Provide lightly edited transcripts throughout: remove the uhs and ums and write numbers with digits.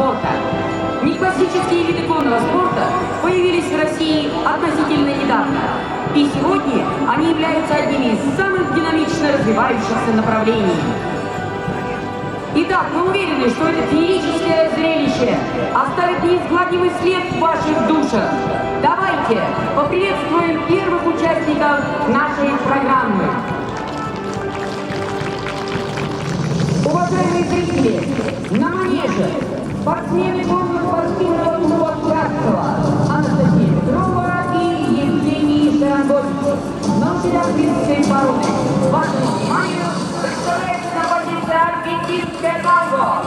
спорта. Неклассические виды конного спорта появились в России относительно недавно. И сегодня они являются одними из самых динамично развивающихся направлений. Итак, мы уверены, что это феерическое зрелище оставит неизгладимый след в ваших душах. Давайте поприветствуем первых участников нашей программы. Уважаемые зрители, на манеже спортсмены конно-спортивного клуба «Братство» Анастасия Петрова и Евгений Шарангович. На участницы породы. Вашему вниманию представляется на позиции аргентинская танго.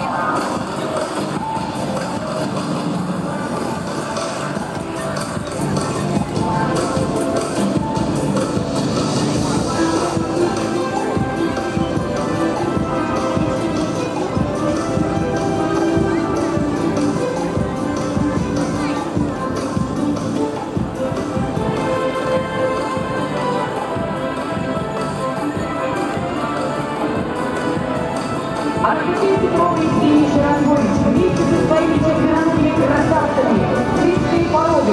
Анастасия Петрова и Евгений Шарангович вместе со своими чемпионатными красавцами средней породы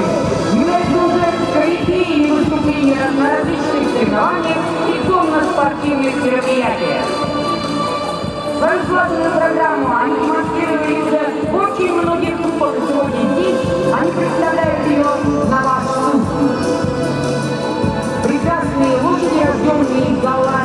являются уже корифеями выступления на различных соревнованиях и конно-спортивных мероприятиях. Свою слаженную программу они демонстрировали уже в очень многих клубах, и сегодня здесь они представляют ее на ваш суд. Прекрасные лошади, рожденные из Голландии.